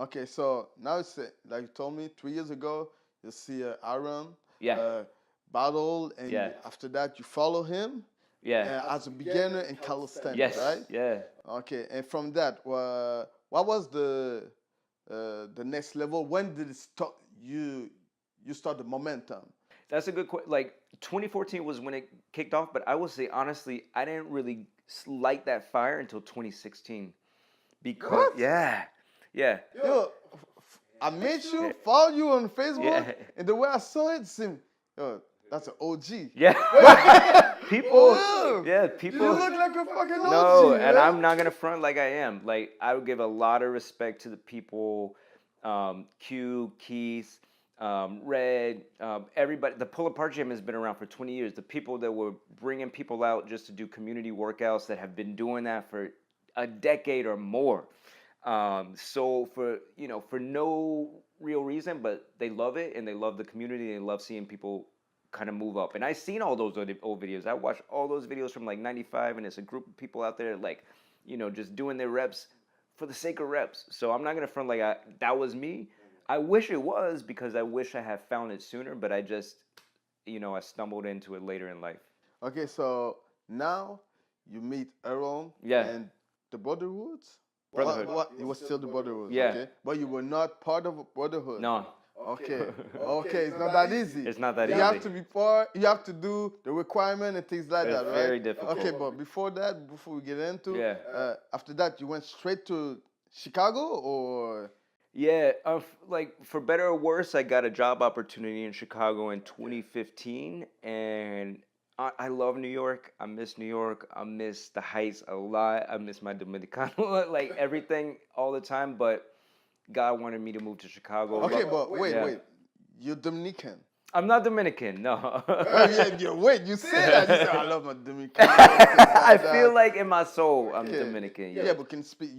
Okay, so now it's like you told me 3 years ago, you see Aaron Yeah. battle, and Yeah. after that you follow him Yeah. as a beginner in calisthenics, Yes. right? Yeah. Okay, and from that, what was the next level? When did it start? You start the momentum. That's a good question. Like 2014 was when it kicked off, but I will say honestly, I didn't really light that fire until 2016 because What? yeah, Yo, I made you follow you on Facebook, yeah, and the way I saw it seemed, yo, that's an OG. yeah. People, Whoa, yeah, you people. look like a fucking No, OG, and man. I'm not gonna front like I am. Like I would give a lot of respect to the people, Q, Keith, Red, everybody. The Pull Apart Gym has been around for 20 years. The people that were bringing people out just to do community workouts that have been doing that for a decade or more. So for no real reason, but they love it and they love the community. They love seeing people kind of move up. And I seen all those old videos. I watched all those videos from like '95, and it's a group of people out there like, just doing their reps for the sake of reps. So I'm not gonna front like that was me. I wish it was because I wish I had found it sooner, but I just, I stumbled into it later in life. Okay, so now you meet Aaron Yeah. and the Brotherhoods. Brotherhood. It was still the Brotherhood, Yeah. okay? But you were not part of a Brotherhood. No, Okay, okay, it's not that easy. it's not that You easy. have to be part. You have to do the requirement and things like It's that, right? very difficult. Okay, but before that, before we get into, Yeah. After that, you went straight to Chicago, or Yeah, like for better or worse, I got a job opportunity in Chicago in 2015, and I love New York. I miss New York. I miss the Heights a lot. I miss my Dominicano, like everything all the time. But God wanted me to move to Chicago. okay, but wait, Yeah. wait, you're Dominican. I'm not Dominican, no. Oh, yeah, wait, you say that. You say, I love my Dominican. Things I like feel that. like in my soul I'm Okay. Dominican. Yeah, Yeah, but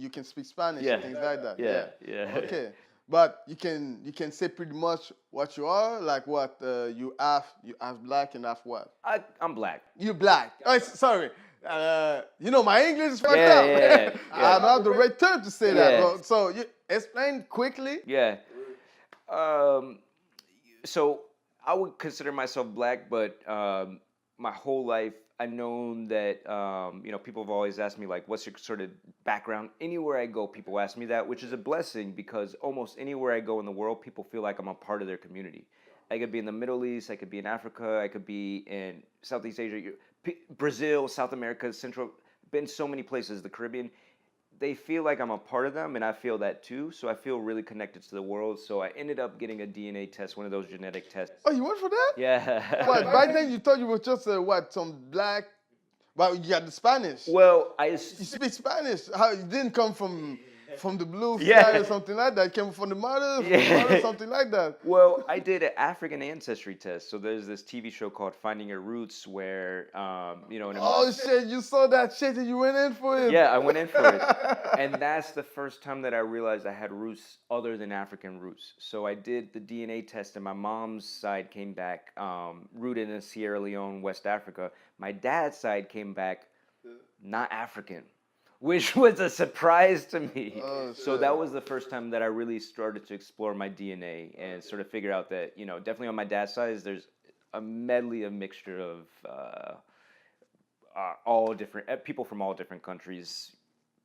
you can speak Spanish Yeah. and things like that. yeah, yeah. Okay, but you can say pretty much what you are, like what you half black and half what? I'm black. You black. Oh, sorry. My English is fucked Yeah, up. yeah. I don't have the right term to say that. Yeah. But, so you explain quickly. Yeah. Um, so I would consider myself black, but my whole life I known that people have always asked me like, what's your sort of background? Anywhere I go, people ask me that, which is a blessing because almost anywhere I go in the world, people feel like I'm a part of their community. I could be in the Middle East, I could be in Africa, I could be in Southeast Asia, Brazil, South America, Central. Been so many places, the Caribbean. They feel like I'm a part of them, and I feel that too. So I feel really connected to the world. So I ended up getting a DNA test, one of those genetic tests. Oh, you went for that? Yeah. What? Back then you thought you were just some black, but you got the Spanish. Well, You speak Spanish. How you didn't come from the blue sky Yeah. or something like that? You came from the mother, Yeah. something like that. Well, I did an African ancestry test. So there's this TV show called Finding Your Roots where, in Oh shit! You saw that shit and you went in for it. Yeah, I went in for it. And that's the first time that I realized I had roots other than African roots. So I did the DNA test, and my mom's side came back rooted in Sierra Leone, West Africa. My dad's side came back not African, which was a surprise to me. Oh, So shit. that was the first time that I really started to explore my DNA and sort of figure out that, definitely on my dad's side, there's a medley, a mixture of all different people from all different countries.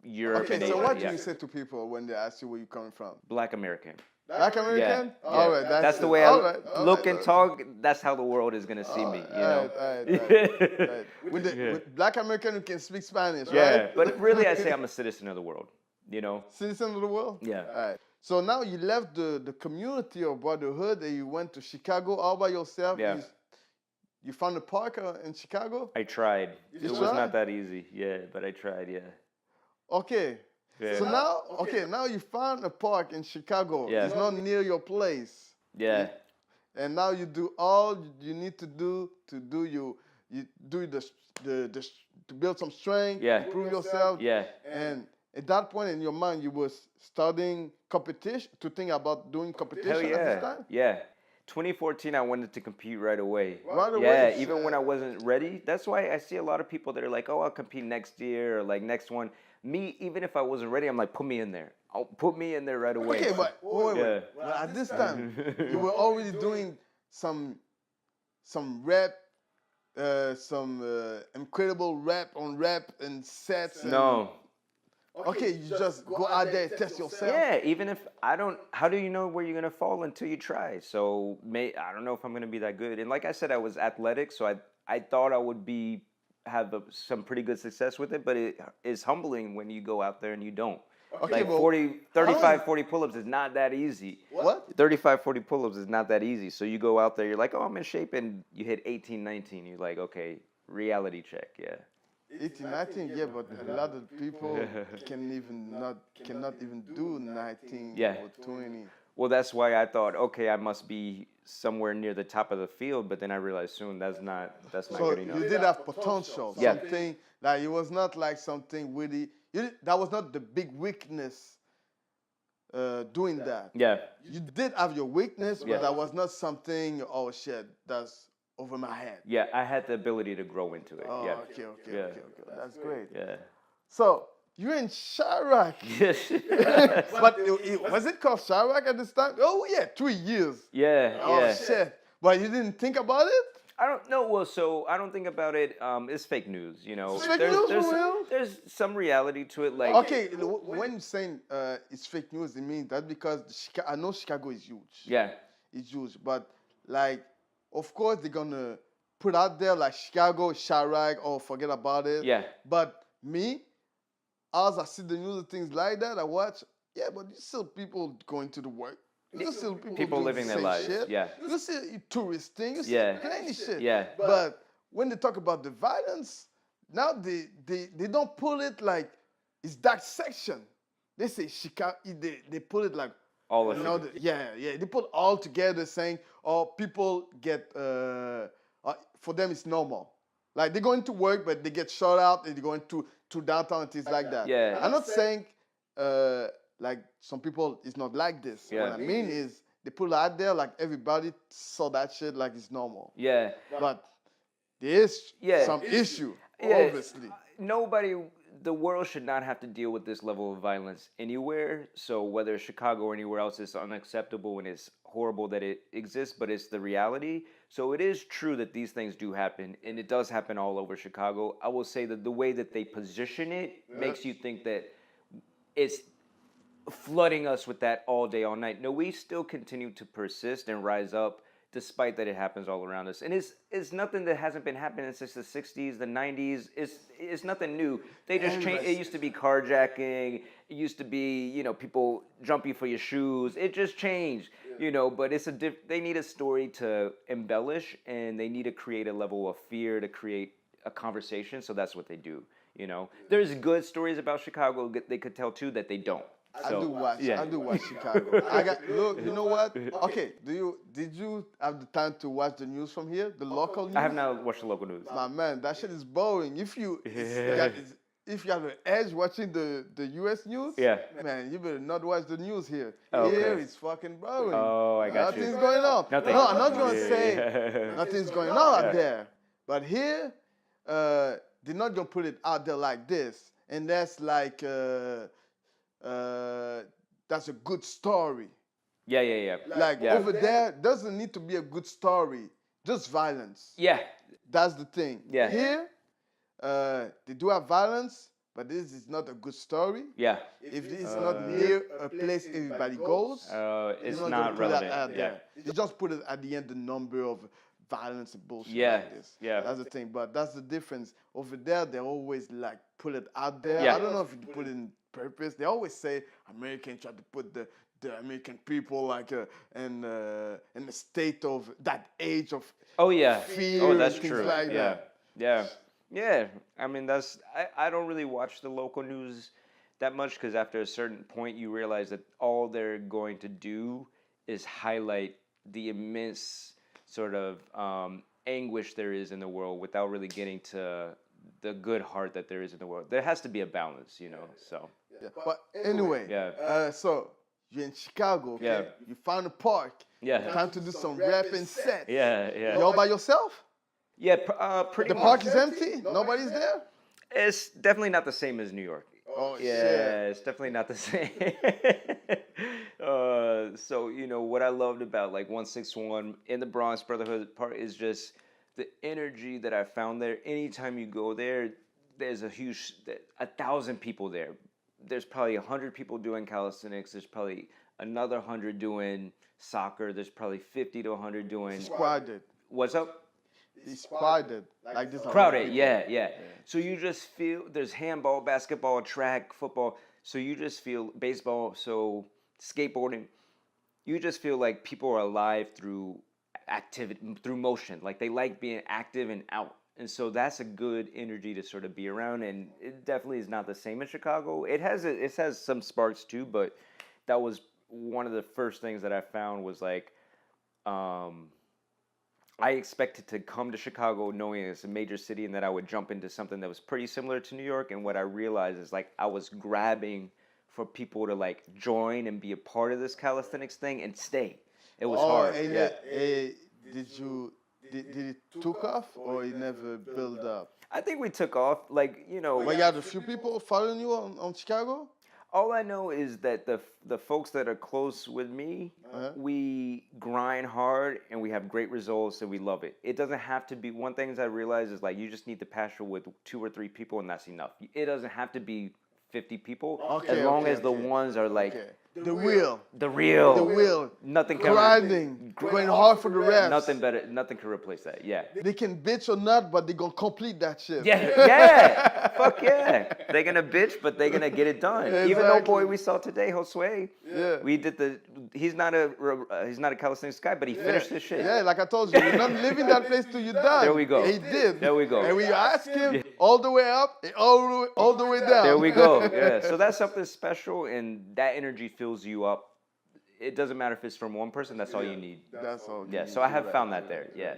Europe Okay, and so Asia. what do Yeah. you say to people when they ask you where you're coming from? Black American. Black American? Yeah. All right, That's the way all I right, all look right, and talk. That's how the world is gonna see me. All right. With Black American who can speak Spanish, Yeah, right? but really, I say I'm a citizen of the world. Citizen of the world? Yeah. All right. So now you left the community of Brotherhood and you went to Chicago all by yourself. Yeah. You found a park in Chicago? I tried. You It was tried? not that easy. Yeah, but I tried. Yeah. Okay. Yeah. So now you found a park in Chicago. Yeah. It's not near your place. Yeah. And now you do all you need to do to build some strength, Yeah. improve yourself. Yeah. And at that point in your mind, you was studying competition to think about doing competition Hell at this yeah. time. Yeah. 2014, I wanted to compete right away. Right away? Yeah, even when I wasn't ready. That's why I see a lot of people that are like, "Oh, I'll compete next year," or like next one. me, even if I wasn't ready, I'm like, put me in there. Put me in there right away. Okay, but wait. Yeah. Well, at this time, you were already doing some rap, some incredible rap on rap and sets. And, No. Okay, you just go out there and test yourself. Yeah, even if I don't, how do you know where you're gonna fall until you try? So I don't know if I'm gonna be that good. And like I said, I was athletic, so I thought I would have some pretty good success with it. But it is humbling when you go out there and you don't. Okay, Like well, 35, 40 pull-ups is not that easy. What? 35, 40 pull-ups is not that easy. So you go out there, you're like, oh, I'm in shape, and you hit 18, 19. You're like, okay, reality check, yeah. 18, 19, yeah, but a lot of people cannot even do 19 Yeah. or 20. Well, that's why I thought, okay, I must be somewhere near the top of the field, but then I realized soon that's not So good enough. you did have potential, Yeah. something like it was not like something really. That was not the big weakness. Doing that, Yeah, you did have your weakness, but Yeah. that was not something. Oh shit, that's over my head. yeah, I had the ability to grow into it. Oh, Yeah, okay, Yeah. okay. That's great. yeah. So you're in chiraq, Yes. but was it called chiraq at this time? Oh yeah, 3 years. Yeah, Oh yeah. shit! But you didn't think about it? I don't know. Well, so I don't think about it. It's fake news, you know. It's fake news, for real? There's some reality to it. Like, Okay, when you're saying it's fake news, it means that because I know Chicago is huge. yeah, It's huge, but like, of course they're gonna put out there like Chicago, Chiraq, or forget about it. yeah, But me, as I see the news and things like that, I watch. Yeah, but you still people going to the work. You still people doing living the their same lives, Shit. yeah. You see tourist thing. You see Yeah. plenty shit. Yeah. But when they talk about the violence, now they don't pull it like it's that section. They say Chicago. They pull it like all of you know, it. they put all together saying, oh, people get, for them it's normal. Like they're going to work, but they get shot out and they're going to downtown and things like that. Yeah. I'm not saying, like some people, it's not like this. Yeah. What I mean is they put it out there like everybody saw that shit like it's normal. Yeah. But there is Yeah. some issue, Yeah. obviously. The world should not have to deal with this level of violence anywhere. So whether it's Chicago or anywhere else, it's unacceptable and it's horrible that it exists, but it's the reality. So it is true that these things do happen, and it does happen all over Chicago. I will say that the way that they position it makes you think that it's flooding us with that all day, all night. No, we still continue to persist and rise up despite that it happens all around us. And it's nothing that hasn't been happening since the 60s, the 90s. It's nothing new. They just changed. It used to be carjacking. It used to be, you know, people jump you for your shoes. It just changed, you know, but they need a story to embellish, and they need to create a level of fear to create a conversation. So that's what they do, you know. There's good stories about Chicago they could tell too that they don't. I do watch. yeah. I do watch Chicago. Look. You know what? Okay. Did you have the time to watch the news from here? The local news. I have not watched the local news. My man, that shit is boring. If you have an edge watching the U.S. news, Yeah. man, you better not watch the news here. Okay. Here it's fucking boring. Oh, I got you. Nothing's going on. Nothing. No, I'm not gonna Yeah. say nothing's going on out there. But here, they're not gonna put it out there like this, and that's like. That's a good story. Yeah. Like Yeah. over there, doesn't need to be a good story, just violence. Yeah. That's the thing. Yeah. Here, they do have violence, but this is not a good story. Yeah. If this is not near a place everybody goes, It's they're not gonna put that relevant. out Yeah. there. They just put it at the end, the number of violence and bullshit Yeah, like this. yeah. That's the thing. But that's the difference. Over there, they always like put it out there. Yeah. I don't know if you put it in purpose. They always say American try to put the American people like in the state of that age of Oh yeah. fear Oh, and that's things true. like Yeah. that. Yeah. I mean, I don't really watch the local news that much because after a certain point, you realize that all they're going to do is highlight the immense sort of anguish there is in the world without really getting to the good heart that there is in the world. There has to be a balance, you know. So Yeah. But anyway, Yeah. so you're in Chicago. Okay? Yeah. You found a park. Yeah. Time to do some rapping sets. yeah. You all by yourself? Yeah, pretty The much. park is empty. Nobody's there. It's definitely not the same as New York. Oh shit. Yeah, it's definitely not the same. So what I loved about like 161 in the Bronx Brotherhood part is just the energy that I found there. Anytime you go there, there's a huge 1,000 people there. There's probably 100 people doing calisthenics. There's probably another 100 doing soccer. There's probably 50 to 100 doing. It's crowded. What's up? It's crowded. Like this. Crowded, yeah. So you just feel there's handball, basketball, track, football. So you just feel baseball, so skateboarding. You just feel like people are alive through activity, through motion. Like they like being active and out. And so that's a good energy to sort of be around. And it definitely is not the same in Chicago. It has some sparks too, but that was one of the first things that I found was like, I expected to come to Chicago knowing it's a major city and that I would jump into something that was pretty similar to New York. And what I realized is like I was grabbing for people to like join and be a part of this calisthenics thing and stay. It was hard. And Yeah. did it took off or it never built up? I think we took off. Like, But you had a few people following you on Chicago? all I know is that the folks that are close with me, we grind hard and we have great results and we love it. It doesn't have to be, one thing I realize is like you just need the passion with 2 or 3 people and that's enough. It doesn't have to be 50 people as long as the ones are like The real. the real. The real. Nothing can Grinding. Going hard for the reps. nothing better. Nothing can replace that. Yeah. They can bitch or not, but they gonna complete that shit. Yeah. Fuck yeah. They're gonna bitch, but they're gonna get it done. Even though boy we saw today, Josue, we did he's not a calisthenics guy, but he finished this shit. Yeah, like I told you, you're not leaving that place till you're done. There we go. He did. There we go. And we asked him all the way up, and all the way down. There we go. Yeah. So that's something special, and that energy fills you up. It doesn't matter if it's from one person. That's all you need. That's all. Yeah. So I have found that there. Yeah.